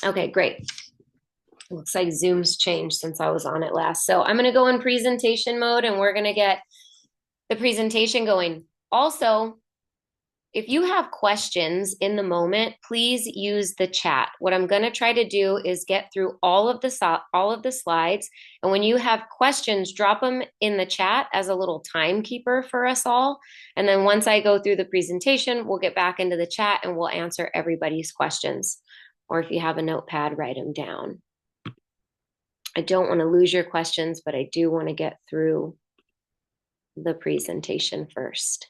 Okay, great. Looks like Zoom's changed since I was on it last. So I'm going to go in presentation mode and we're going to get the presentation going. Also, if you have questions in the moment, please use the chat. What I'm going to try to do is get through all of the slides, and when you have questions, drop them in the chat as a little timekeeper for us all. And then once I go through the presentation, we'll get back into the chat and we'll answer everybody's questions. Or if you have a notepad, write them down. I don't want to lose your questions, but I do want to get through the presentation first,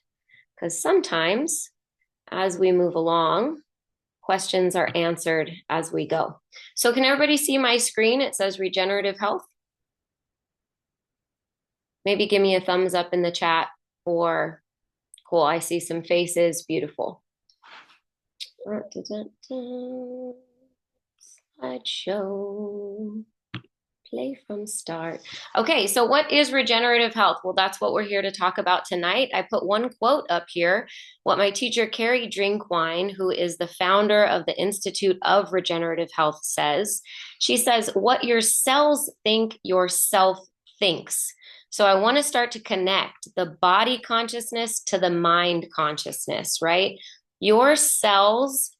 because sometimes as we move along, questions are answered as we go. So can everybody see my screen? It says regenerative health. Maybe give me a thumbs up in the chat, or cool, I see some faces, beautiful. Slideshow. Play from start. Okay, so what is regenerative health? Well, that's what we're here to talk about tonight. I put one quote up here, what my teacher, Carrie Drinkwine, who is the founder of the Institute of Regenerative Health, says. She says, what your cells think, your self thinks. So I want to start to connect the body consciousness to the mind consciousness, right? Your cells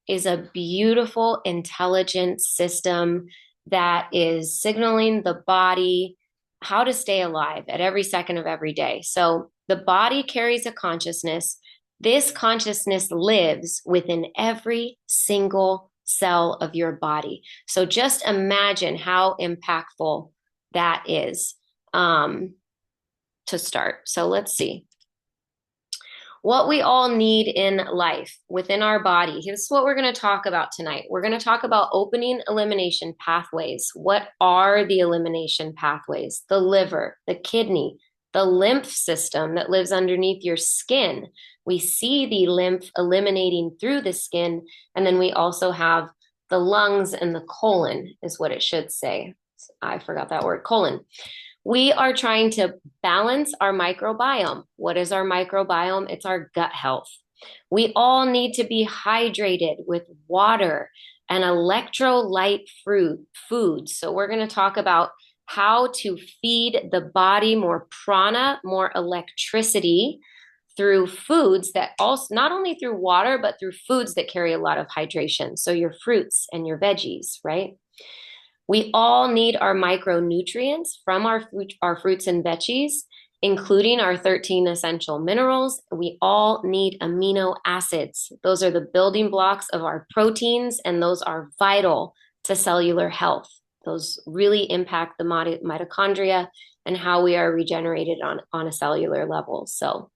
is a beautiful, intelligent system that is signaling the body how to stay alive at every second of every day. So the body carries a consciousness. This consciousness lives within every single cell of your body. So just imagine how impactful that is to start. So let's see what we all need in life within our body. This is what we're going to talk about tonight. We're going to talk about opening elimination pathways. What are the elimination pathways? The liver, the kidney, the lymph system that lives underneath your skin. We see the lymph eliminating through the skin. And then we also have the lungs and the colon, is what it should say. I forgot that word, colon. We are trying to balance our microbiome. What is our microbiome? It's our gut health. We all need to be hydrated with water and electrolyte foods. So we're going to talk about how to feed the body more prana, more electricity through foods that also, not only through water, but through foods that carry a lot of hydration. So your fruits and your veggies, right? We all need our micronutrients from our fruits and veggies, including our 13 essential minerals. We all need amino acids. Those are the building blocks of our proteins, and those are vital to cellular health. Those really impact the mitochondria and how we are regenerated on a cellular level. So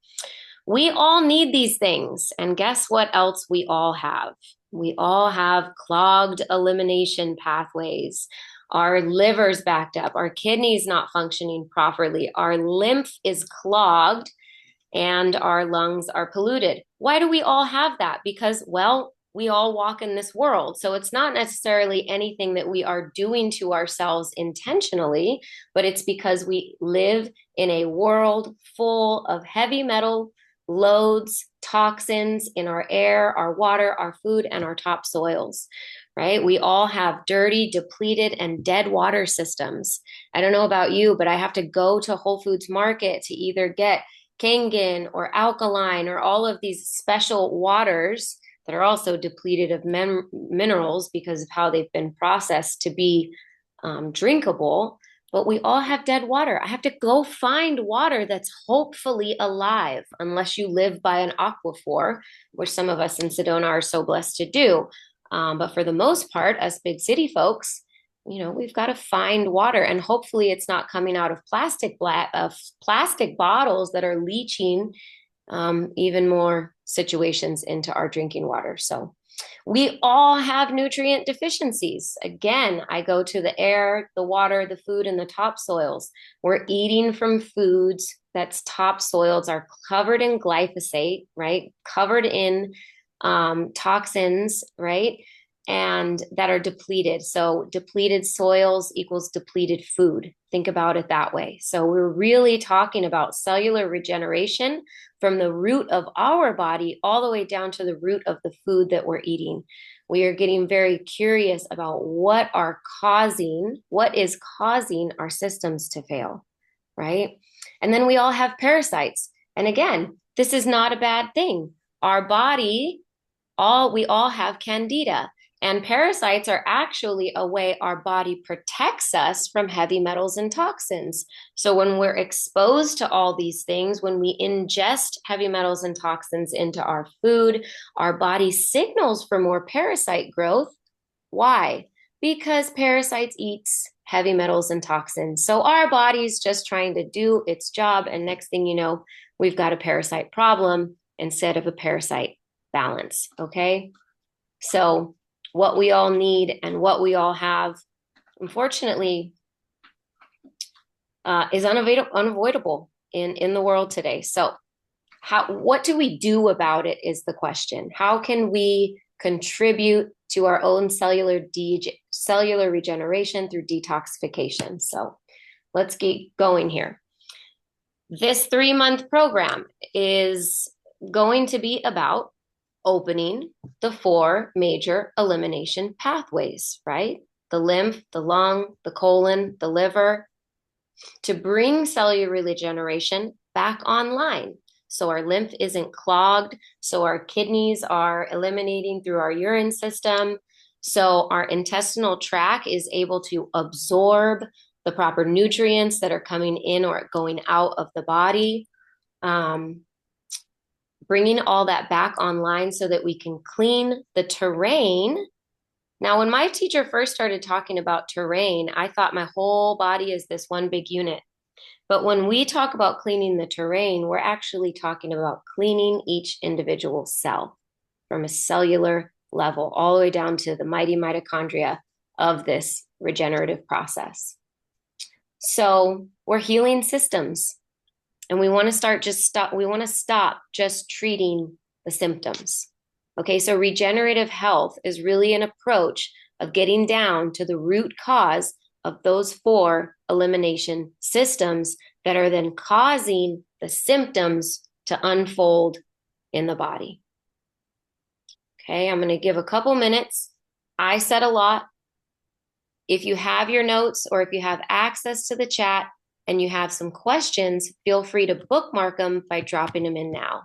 we all need these things. And guess what else we all have? We all have clogged elimination pathways. Our liver's backed up. Our kidneys not functioning properly. Our lymph is clogged and our lungs are polluted. Why do we all have that? Because, well, we all walk in this world. So it's not necessarily anything that we are doing to ourselves intentionally, but it's because we live in a world full of heavy metal loads, toxins in our air, our water, our food, and our topsoils, right? We all have dirty, depleted, and dead water systems. I don't know about you, but I have to go to Whole Foods Market to either get Kangen or alkaline or all of these special waters that are also depleted of minerals because of how they've been processed to be drinkable. But we all have dead water. I have to go find water that's hopefully alive, unless you live by an aquifer, which some of us in Sedona are so blessed to do. But for the most part, us big city folks, we've got to find water, and hopefully it's not coming out of plastic bottles that are leaching even more situations into our drinking water. So we all have nutrient deficiencies. Again, I go to the air, the water, the food, and the topsoils. We're eating from foods that's topsoils are covered in glyphosate, right? Covered in toxins, right? and that are depleted. So depleted soils equals depleted food. Think about it that way. So we're really talking about cellular regeneration from the root of our body all the way down to the root of the food that we're eating. We are getting very curious about what is causing our systems to fail, right? And then we all have parasites. And again, this is not a bad thing. Our body, we all have candida. And parasites are actually a way our body protects us from heavy metals and toxins. So when we're exposed to all these things, when we ingest heavy metals and toxins into our food, our body signals for more parasite growth. Why? Because parasites eats heavy metals and toxins. So our body's just trying to do its job. And next thing you know, we've got a parasite problem instead of a parasite balance. Okay. So what we all need and what we all have, unfortunately, is unavoidable in the world today. So what do we do about it is the question. How can we contribute to our own cellular regeneration through detoxification? So let's get going here. This 3-month program is going to be about opening the 4 major elimination pathways, right? The lymph, the lung, the colon, the liver, to bring cellular regeneration back online. So our lymph isn't clogged, so our kidneys are eliminating through our urine system, so our intestinal tract is able to absorb the proper nutrients that are coming in or going out of the body. Bringing all that back online so that we can clean the terrain. Now, when my teacher first started talking about terrain, I thought my whole body is this one big unit. But when we talk about cleaning the terrain, we're actually talking about cleaning each individual cell from a cellular level, all the way down to the mighty mitochondria of this regenerative process. So we're healing systems. And we want to stop just treating the symptoms. Okay, so regenerative health is really an approach of getting down to the root cause of those 4 elimination systems that are then causing the symptoms to unfold in the body. Okay, I'm going to give a couple minutes. I said a lot. If you have your notes or if you have access to the chat, and you have some questions, feel free to bookmark them by dropping them in now.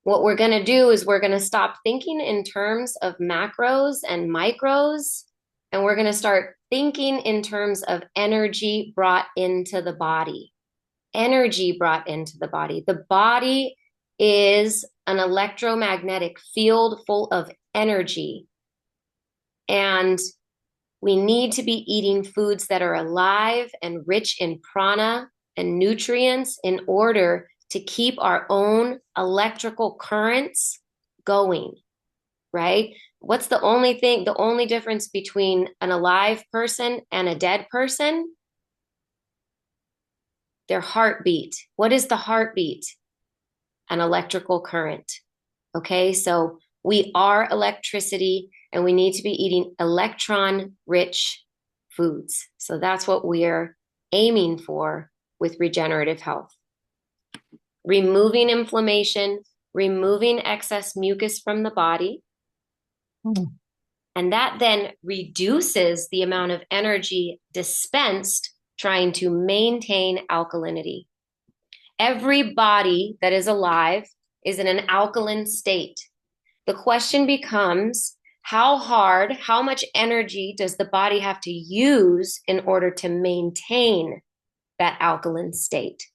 What we're going to do is we're going to stop thinking in terms of macros and micros, and we're going to start thinking in terms of energy brought into the body. Energy brought into the body. The body is an electromagnetic field full of energy. And we need to be eating foods that are alive and rich in prana and nutrients in order to keep our own electrical currents going, right? What's the only difference between an alive person and a dead person? Their heartbeat. What is the heartbeat? An electrical current. Okay, so we are electricity and we need to be eating electron-rich foods. So that's what we're aiming for with regenerative health. Removing inflammation, removing excess mucus from the body. And that then reduces the amount of energy dispensed trying to maintain alkalinity. Every body that is alive is in an alkaline state. The question becomes, how much energy does the body have to use in order to maintain that alkaline state?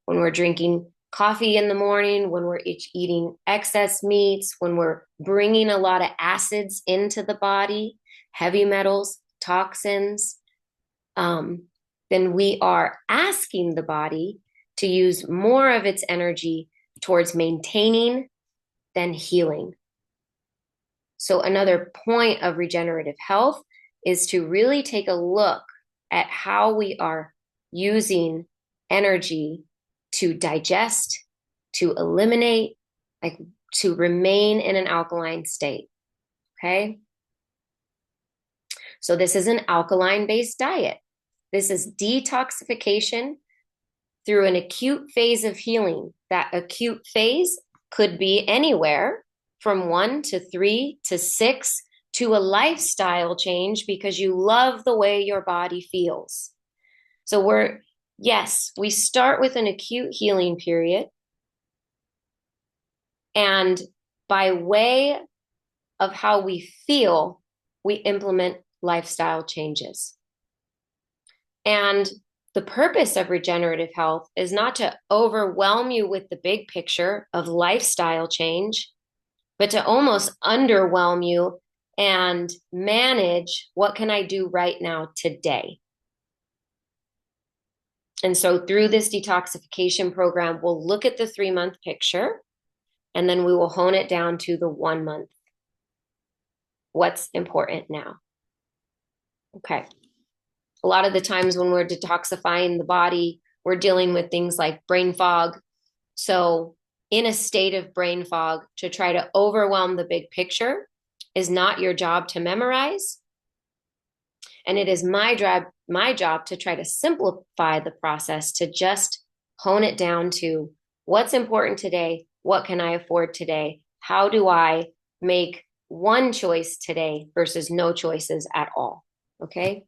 When we're drinking coffee in the morning, when we're eating excess meats, when we're bringing a lot of acids into the body, heavy metals, toxins, then we are asking the body to use more of its energy towards maintaining than healing. So another point of regenerative health is to really take a look at how we are using energy to digest, to eliminate, like to remain in an alkaline state. Okay. So this is an alkaline-based diet. This is detoxification through an acute phase of healing. That acute phase could be anywhere from 1 to 3 to 6 to a lifestyle change because you love the way your body feels. So we start with an acute healing period. And by way of how we feel, we implement lifestyle changes. And the purpose of regenerative health is not to overwhelm you with the big picture of lifestyle change, but to almost underwhelm you and manage what can I do right now today. And so through this detoxification program, we'll look at the 3-month picture, and then we will hone it down to the 1 month. What's important now? Okay. A lot of the times when we're detoxifying the body, we're dealing with things like brain fog. So in a state of brain fog, to try to overwhelm the big picture is not your job to memorize. And it is my job to try to simplify the process, to just hone it down to what's important today, what can I afford today, how do I make one choice today versus no choices at all. Okay.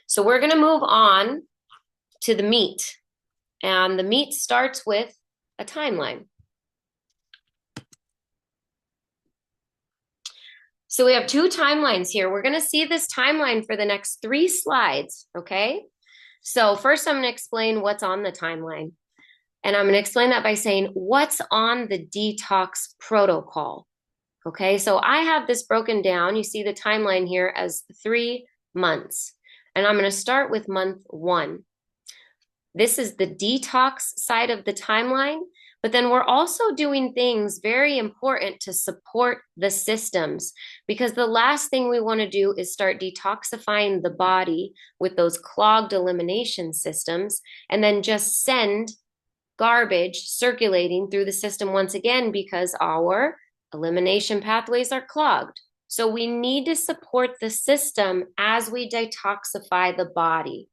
So we're going to move on to the meat. And the meat starts with a timeline. So we have 2 timelines here. We're going to see this timeline for the next 3 slides, okay? So first I'm going to explain what's on the timeline. And I'm going to explain that by saying what's on the detox protocol, okay? So I have this broken down. You see the timeline here as 3 months. And I'm going to start with month 1. This is the detox side of the timeline, but then we're also doing things very important to support the systems, because the last thing we want to do is start detoxifying the body with those clogged elimination systems and then just send garbage circulating through the system once again because our elimination pathways are clogged. So we need to support the system as we detoxify the body.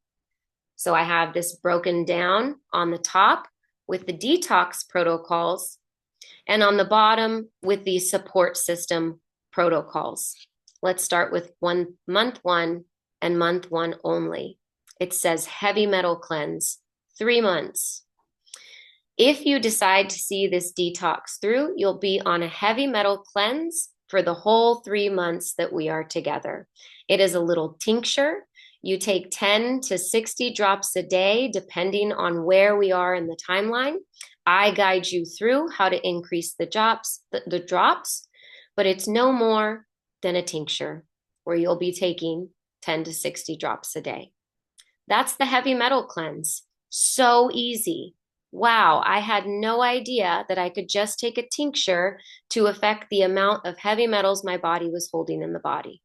So I have this broken down on the top with the detox protocols and on the bottom with the support system protocols. Let's start with month 1 and month 1 only. It says heavy metal cleanse, 3 months. If you decide to see this detox through, you'll be on a heavy metal cleanse for the whole 3 months that we are together. It is a little tincture. You take 10 to 60 drops a day, depending on where we are in the timeline. I guide you through how to increase the drops, but it's no more than a tincture where you'll be taking 10 to 60 drops a day. That's the heavy metal cleanse. So easy. Wow, I had no idea that I could just take a tincture to affect the amount of heavy metals my body was holding in the body.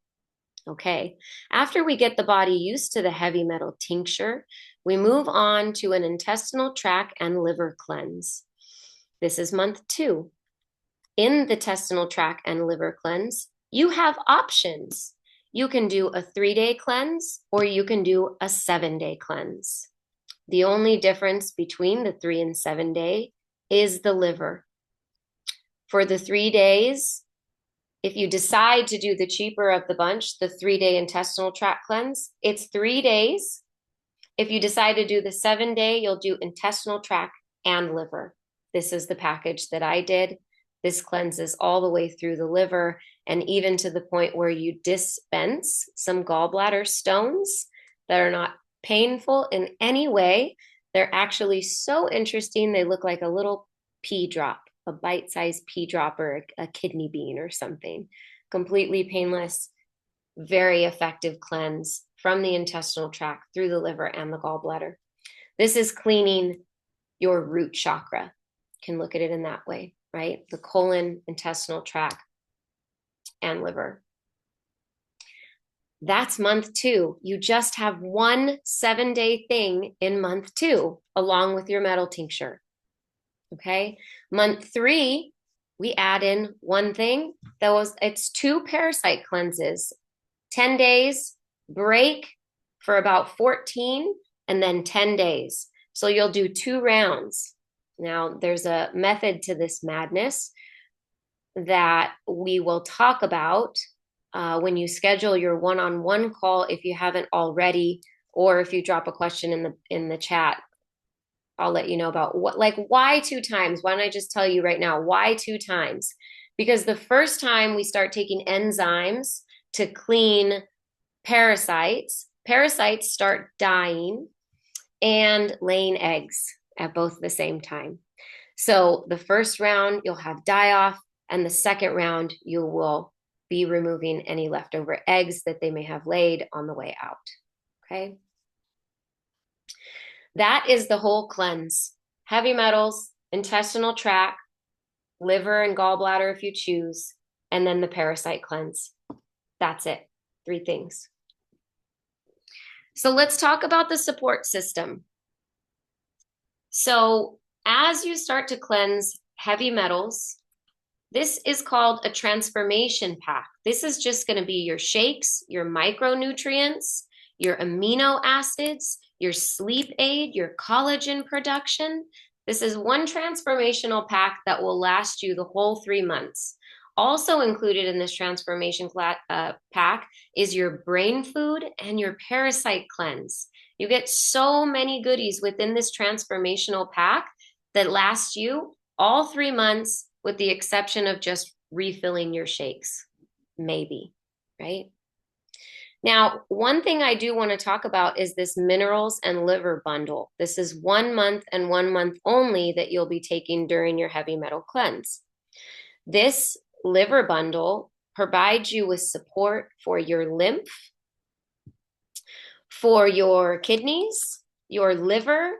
Okay, after we get the body used to the heavy metal tincture, we move on to an intestinal tract and liver cleanse. This is month 2. In the intestinal tract and liver cleanse, you have options. You can do a 3-day cleanse or you can do a 7-day cleanse. The only difference between the 3 and 7-day is the liver. For the 3 days, if you decide to do the cheaper of the bunch, the 3-day intestinal tract cleanse, it's 3 days. If you decide to do the 7-day, you'll do intestinal tract and liver. This is the package that I did. This cleanses all the way through the liver and even to the point where you dispense some gallbladder stones that are not painful in any way. They're actually so interesting. They look like a little pea drop, a bite-sized pea drop or a kidney bean or something. Completely painless, very effective cleanse from the intestinal tract through the liver and the gallbladder. This is cleaning your root chakra. Can look at it in that way, right? The colon, intestinal tract, and liver. That's month 2. You just have one 7-day thing in month 2, along with your metal tincture. Okay. Month 3, we add in one thing it's 2 parasite cleanses, 10 days, break for about 14, and then 10 days. So you'll do 2 rounds. Now, there's a method to this madness that we will talk about when you schedule your one-on-one call, if you haven't already, or if you drop a question in the chat. I'll let you know about why 2 times? Why don't I just tell you right now, why 2 times? Because the first time we start taking enzymes to clean parasites start dying and laying eggs at both the same time. So the first round, you'll have die off, and the second round, you will be removing any leftover eggs that they may have laid on the way out. Okay. That is the whole cleanse. Heavy metals, intestinal tract, liver and gallbladder if you choose, and then the parasite cleanse. That's it. 3 things. So let's talk about the support system. So as you start to cleanse heavy metals, this is called a transformation pack. This is just going to be your shakes, your micronutrients, your amino acids, your sleep aid, your collagen production. This is one transformational pack that will last you the whole 3 months. Also included in this transformation pack is your brain food and your parasite cleanse. You get so many goodies within this transformational pack that last you all 3 months, with the exception of just refilling your shakes, maybe, right? Now, one thing I do want to talk about is this minerals and liver bundle. This is 1 month and 1 month only that you'll be taking during your heavy metal cleanse. This liver bundle provides you with support for your lymph, for your kidneys, your liver,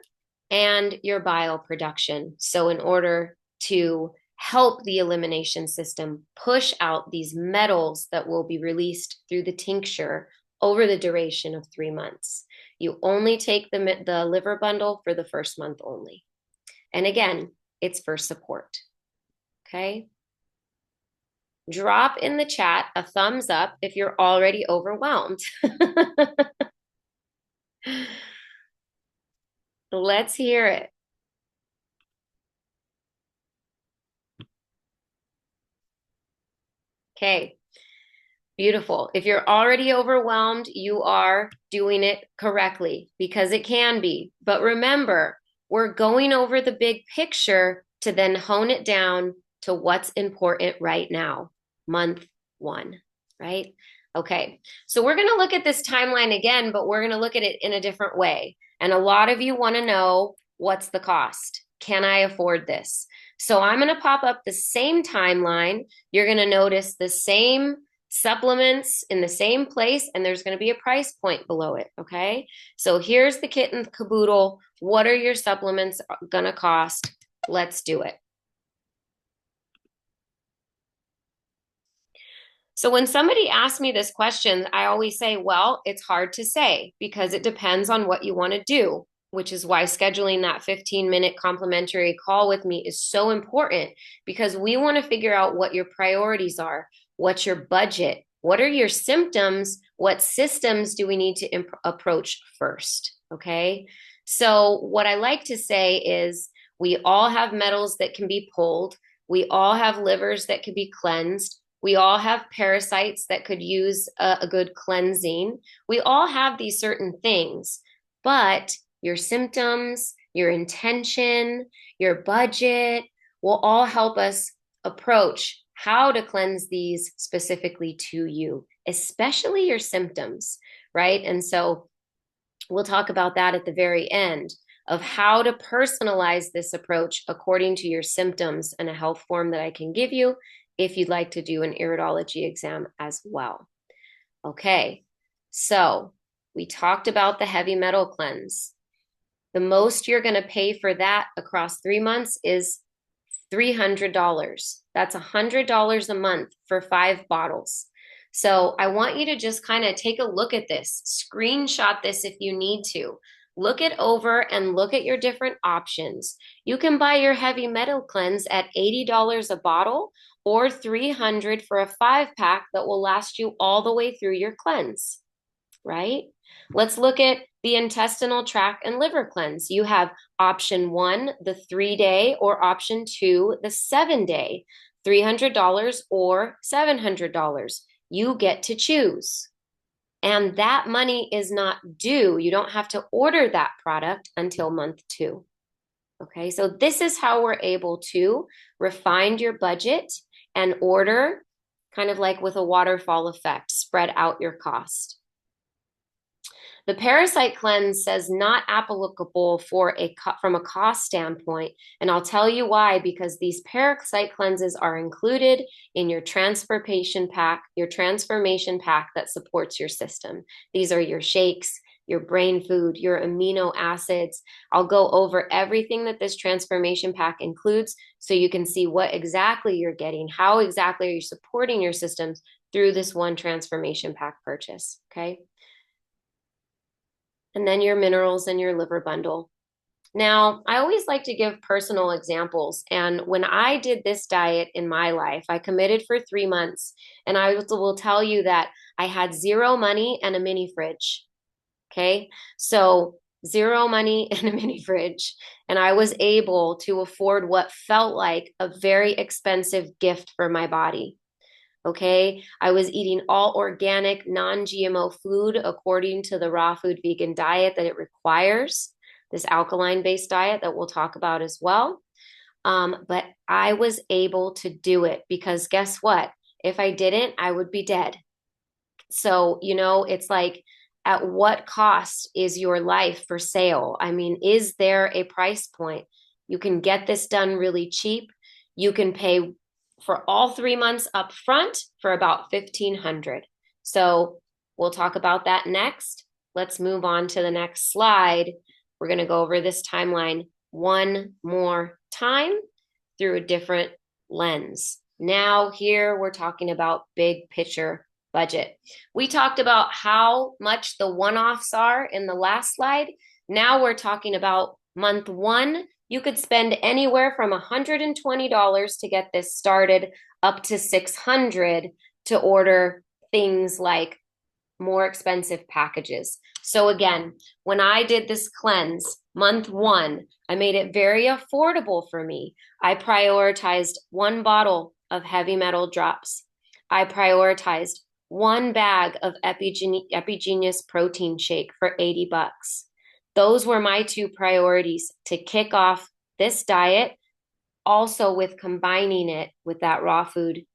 and your bile production. So in order to help the elimination system push out these metals that will be released through the tincture over the duration of 3 months. You only take the liver bundle for the first month only. And again, it's for support. Okay? Drop in the chat a thumbs up if you're already overwhelmed. Let's hear it. Okay, beautiful. If you're already overwhelmed, you are doing it correctly, because it can be. But remember, we're going over the big picture to then hone it down to what's important right now, month 1, right? Okay, so we're going to look at this timeline again, but we're going to look at it in a different way. And a lot of you want to know, what's the cost? Can I afford this? So I'm going to pop up the same timeline. You're going to notice the same supplements in the same place, and there's going to be a price point below it, okay? So here's the kit and caboodle. What are your supplements going to cost? Let's do it. So when somebody asks me this question, I always say, well, it's hard to say, because it depends on what you want to do, which is why scheduling that 15-minute complimentary call with me is so important, because we want to figure out what your priorities are. What's your budget? What are your symptoms? What systems do we need to approach first? Okay. So what I like to say is, we all have metals that can be pulled. We all have livers that could be cleansed. We all have parasites that could use a good cleansing. We all have these certain things, but your symptoms, your intention, your budget will all help us approach how to cleanse these specifically to you, especially your symptoms, right? And so we'll talk about that at the very end, of how to personalize this approach according to your symptoms, and a health form that I can give you if you'd like to do an iridology exam as well. Okay, so we talked about the heavy metal cleanse. The most you're going to pay for that across 3 months is $300. That's $100 a month for 5 bottles. So I want you to just kind of take a look at this, screenshot this if you need to. Look it over and look at your different options. You can buy your heavy metal cleanse at $80 a bottle or $300 for a 5-pack that will last you all the way through your cleanse, right? Let's look at the intestinal tract and liver cleanse. You have option 1, the 3-day, or option 2, the 7-day, $300 or $700. You get to choose. And that money is not due. You don't have to order that product until month 2. Okay, so this is how we're able to refine your budget and order, kind of like with a waterfall effect, spread out your cost. The parasite cleanse says not applicable from a cost standpoint, and I'll tell you why, because these parasite cleanses are included in your transformation pack that supports your system. These are your shakes, your brain food, your amino acids. I'll go over everything that this transformation pack includes so you can see what exactly you're getting, how exactly are you supporting your systems through this one transformation pack purchase, okay? And then your minerals and your liver bundle. Now, I always like to give personal examples. And when I did this diet in my life, I committed for 3 months. And I will tell you that I had zero money and a mini fridge. Okay. So 0 money and a mini fridge. And I was able to afford what felt like a very expensive gift for my body. Okay. I was eating all organic, non-GMO food according to the raw food vegan diet that it requires, this alkaline-based diet that we'll talk about as well. But I was able to do it because guess what? If I didn't, I would be dead. So, it's like, at what cost is your life for sale? I mean, is there a price point? You can get this done really cheap. You can pay for all 3 months up front for about $1,500. So we'll talk about that next. Let's move on to the next slide. We're going to go over this timeline one more time through a different lens. Now here we're talking about big picture budget. We talked about how much the one-offs are in the last slide. Now we're talking about month 1. You could spend anywhere from $120 to get this started up to $600 to order things like more expensive packages. So again, when I did this cleanse, month 1, I made it very affordable for me. I prioritized 1 bottle of heavy metal drops. I prioritized 1 bag of Epigenius protein shake for $80. Those were my 2 priorities to kick off this diet, also with combining it with that raw food,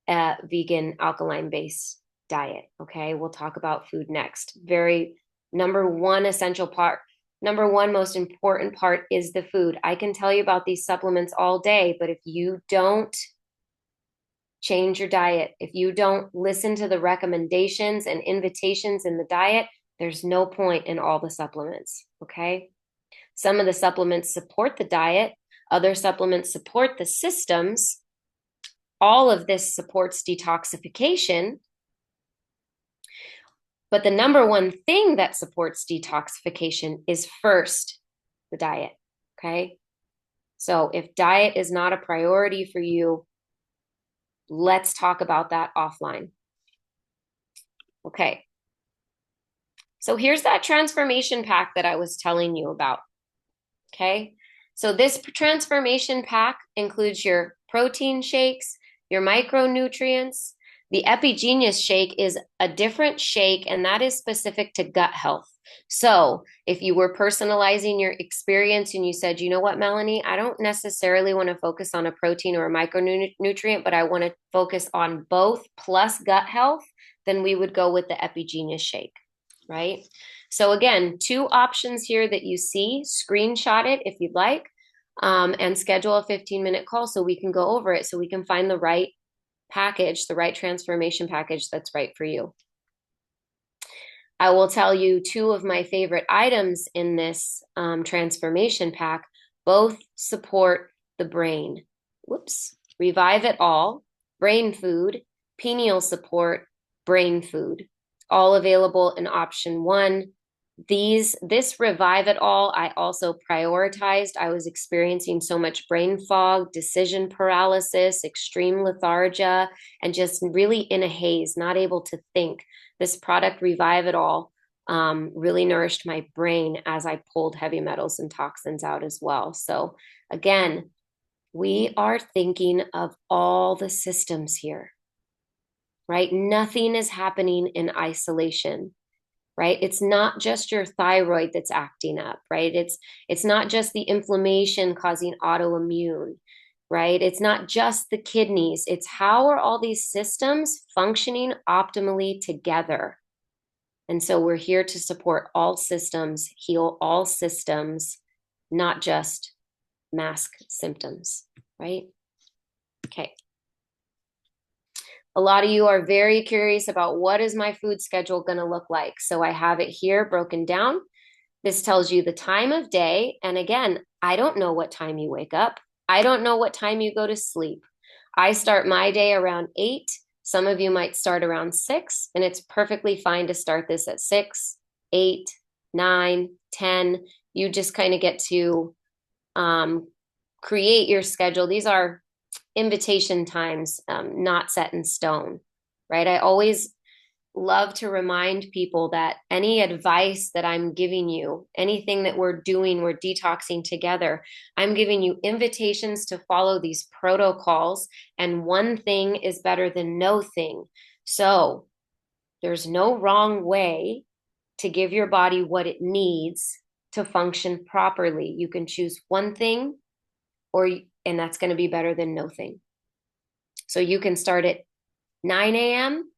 vegan, alkaline-based diet. Okay, we'll talk about food next. Number one most important part is the food. I can tell you about these supplements all day, but if you don't change your diet, if you don't listen to the recommendations and invitations in the diet, there's no point in all the supplements, okay? Some of the supplements support the diet, other supplements support the systems. All of this supports detoxification. But the number one thing that supports detoxification is first the diet, okay? So if diet is not a priority for you, let's talk about that offline. Okay. So here's that transformation pack that I was telling you about. Okay. So this transformation pack includes your protein shakes, your micronutrients. The Epigenius shake is a different shake, and that is specific to gut health. So if you were personalizing your experience and you said, you know what, Melanie, I don't necessarily want to focus on a protein or a micronutrient, but I want to focus on both plus gut health, then we would go with the Epigenius shake, right? So again, 2 options here that you see. Screenshot it if you'd like, and schedule a 15-minute call so we can go over it, so we can find the right package, the right transformation package that's right for you. I will tell you 2 of my favorite items in this transformation pack. Both support the brain. Revive It All, brain food, pineal support, brain food, all available in option one. This Revive It All, I also prioritized. I was experiencing so much brain fog, decision paralysis, extreme lethargia, and just really in a haze, not able to think. This product, Revive It All, really nourished my brain as I pulled heavy metals and toxins out as well. So again, we are thinking of all the systems here, right? Nothing is happening in isolation, right? It's not just your thyroid that's acting up, right? It's not just the inflammation causing autoimmune, right? It's not just the kidneys. It's how are all these systems functioning optimally together? And so we're here to support all systems, heal all systems, not just mask symptoms, right? Okay. A lot of you are very curious about what is my food schedule going to look like. So I have it here broken down. This tells you the time of day. And again, I don't know what time you wake up. I don't know what time you go to sleep. I start my day around 8. Some of you might start around 6, and it's perfectly fine to start this at 6, 8, 9, 10. You just kind of get to create your schedule. These are invitation times, not set in stone, right? I always love to remind people that any advice that I'm giving you, anything that we're doing, we're detoxing together, I'm giving you invitations to follow these protocols, and one thing is better than no thing. So there's no wrong way to give your body what it needs to function properly. You can choose one thing, and that's going to be better than no thing. So you can start at 9 a.m.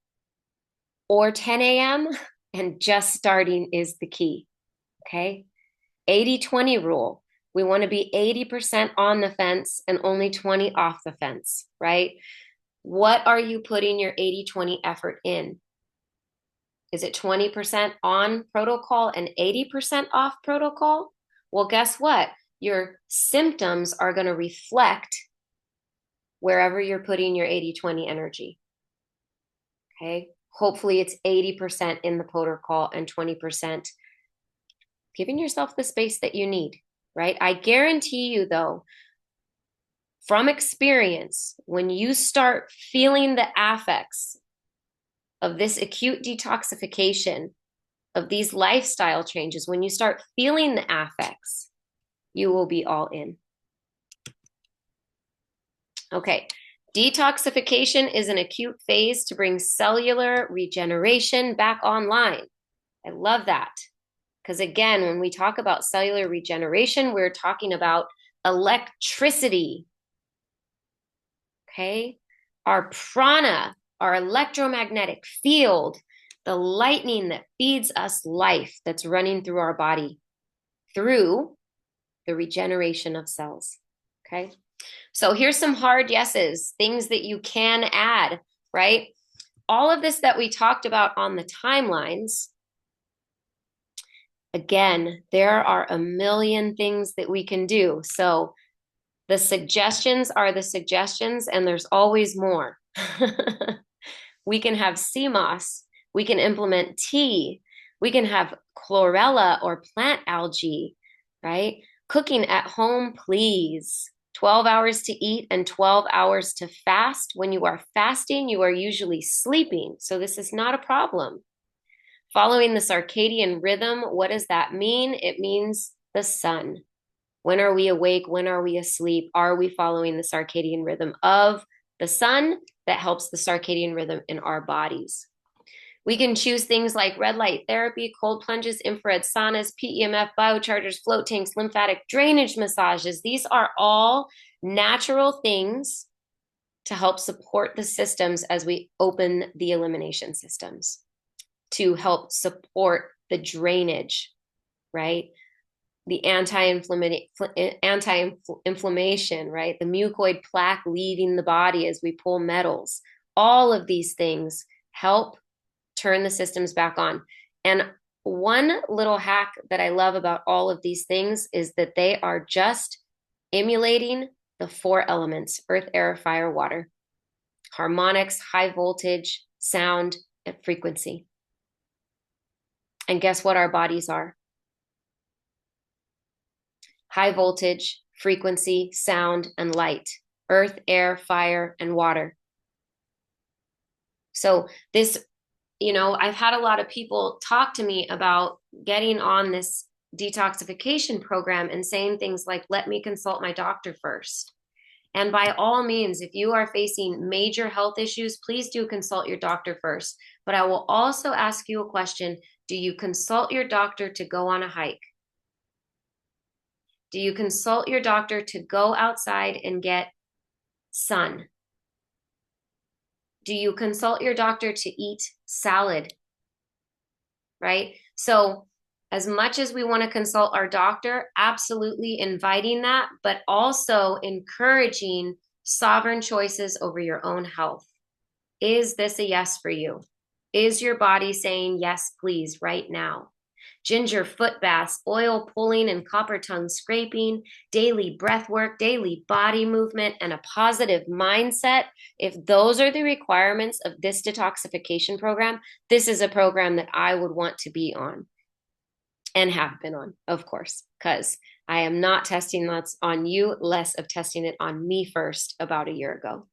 or 10 a.m. and just starting is the key. Okay. 80-20 rule. We want to be 80% on the fence and only 20 off the fence, right? What are you putting your 80-20 effort in? Is it 20% on protocol and 80% off protocol? Well, guess what? Your symptoms are going to reflect wherever you're putting your 80-20 energy. Okay. Hopefully it's 80% in the protocol and 20% giving yourself the space that you need, right? I guarantee you, though, from experience, when you start feeling the affects of this acute detoxification, of these lifestyle changes, when you start feeling the affects, you will be all in. Okay. Detoxification is an acute phase to bring cellular regeneration back online. I love that. Because again, when we talk about cellular regeneration, we're talking about electricity. Okay? Our prana, our electromagnetic field, the lightning that feeds us life that's running through our body through the regeneration of cells. Okay? So here's some hard yeses, things that you can add, right? All of this that we talked about on the timelines, again, there are a million things that we can do. So the suggestions are the suggestions, and there's always more. We can have CMOS. We can implement tea. We can have chlorella or plant algae, right? Cooking at home, please. 12 hours to eat and 12 hours to fast. When you are fasting, you are usually sleeping. So this is not a problem. Following the circadian rhythm, what does that mean? It means the sun. When are we awake? When are we asleep? Are we following the circadian rhythm of the sun that helps the circadian rhythm in our bodies? We can choose things like red light therapy, cold plunges, infrared saunas, PEMF, biochargers, float tanks, lymphatic drainage massages. These are all natural things to help support the systems as we open the elimination systems, to help support the drainage, right? The anti-inflammation, right? The mucoid plaque leaving the body as we pull metals. All of these things help turn the systems back on. And one little hack that I love about all of these things is that they are just emulating the 4 elements: earth, air, fire, water. Harmonics, high voltage, sound, frequency. And guess what our bodies are? High voltage, frequency, sound, and light. Earth, air, fire, and water. So this, I've had a lot of people talk to me about getting on this detoxification program and saying things like, let me consult my doctor first. And by all means, if you are facing major health issues, please do consult your doctor first. But I will also ask you a question. Do you consult your doctor to go on a hike? Do you consult your doctor to go outside and get sun? Do you consult your doctor to eat salad? Right? So as much as we want to consult our doctor, absolutely inviting that, but also encouraging sovereign choices over your own health. Is this a yes for you? Is your body saying yes, please, right now? Ginger foot baths, oil pulling and copper tongue scraping, daily breath work, daily body movement, and a positive mindset. If those are the requirements of this detoxification program, this is a program that I would want to be on and have been on, of course, because I am not testing that on you, less of testing it on me first about a year ago.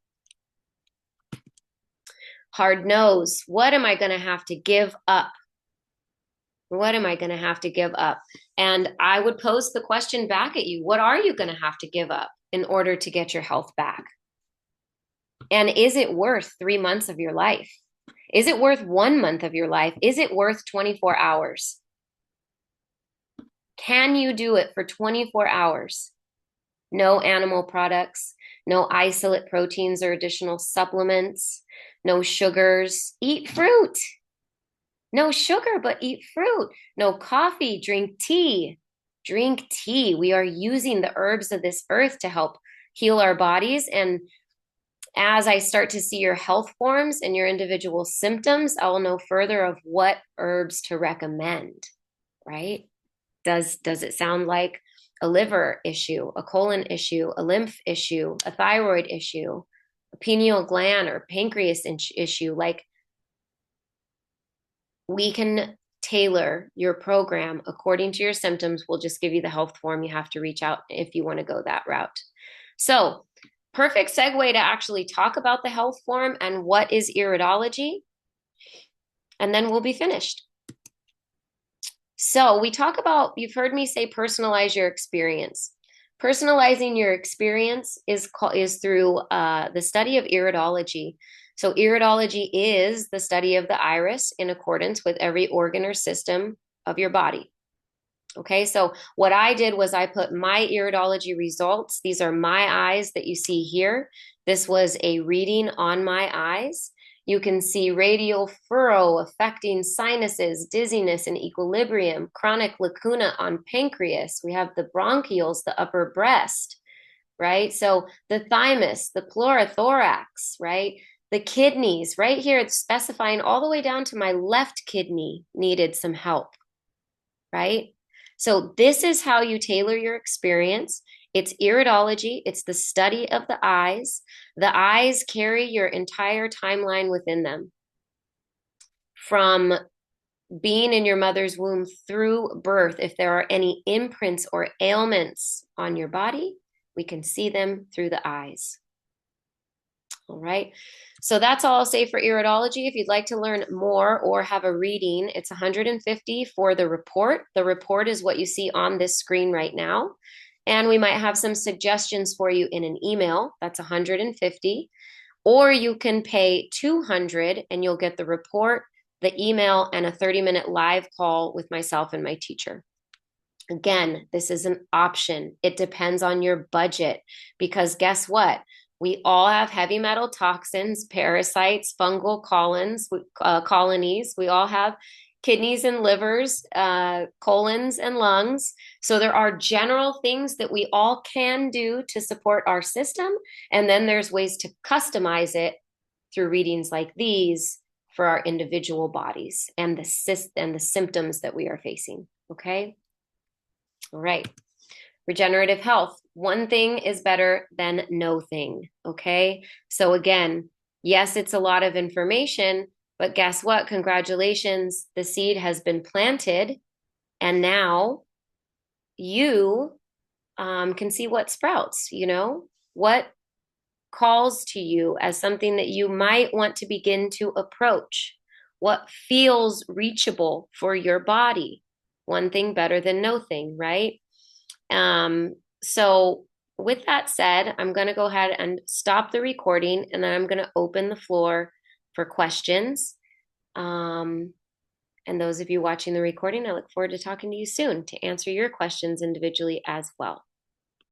Hard nose. What am I going to have to give up? What am I going to have to give up? And I would pose the question back at you. What are you going to have to give up in order to get your health back? And is it worth 3 months of your life? Is it worth 1 month of your life? Is it worth 24 hours? Can you do it for 24 hours? No animal products, no isolate proteins or additional supplements, no sugars. Eat fruit. No sugar, but eat fruit. No coffee, drink tea. Drink tea. We are using the herbs of this earth to help heal our bodies. And as I start to see your health forms and your individual symptoms, I will know further of what herbs to recommend, right? Does it sound like a liver issue, a colon issue, a lymph issue, a thyroid issue, a pineal gland or pancreas issue? Like, we can tailor your program according to your symptoms. We'll just give you the health form. You have to reach out if you want to go that route. So, perfect segue to actually talk about the health form and what is iridology. And then we'll be finished. So we talk about, you've heard me say personalize your experience. Personalizing your experience is through the study of iridology. So iridology is the study of the iris in accordance with every organ or system of your body. Okay, so what I did was I put my iridology results. These are my eyes that you see here. This was a reading on my eyes. You can see radial furrow affecting sinuses, dizziness and equilibrium, chronic lacuna on pancreas. We have the bronchioles, the upper breast, right? So the thymus, the plorathorax, right? The kidneys, right here, it's specifying all the way down to my left kidney needed some help, right? So this is how you tailor your experience. It's iridology. It's the study of the eyes. The eyes carry your entire timeline within them. From being in your mother's womb through birth, if there are any imprints or ailments on your body, we can see them through the eyes. All right. So that's all I'll say for iridology. If you'd like to learn more or have a reading, it's $150 for the report. The report is what you see on this screen right now. And we might have some suggestions for you in an email. That's $150. Or you can pay $200 and you'll get the report, the email, and a 30-minute live call with myself and my teacher. Again, this is an option. It depends on your budget, because guess what? We all have heavy metal toxins, parasites, fungal colonies. We all have kidneys and livers, colons and lungs. So there are general things that we all can do to support our system. And then there's ways to customize it through readings like these for our individual bodies and the symptoms that we are facing. Okay. All right. Regenerative health. One thing is better than no thing. Okay. So again, yes, it's a lot of information, But guess what? Congratulations. The seed has been planted, and now you can see what sprouts, what calls to you as something that you might want to begin to approach, what feels reachable for your body. One thing better than no thing, right? So, with that said, I'm going to go ahead and stop the recording and then I'm going to open the floor for questions. And those of you watching the recording, I look forward to talking to you soon to answer your questions individually as well.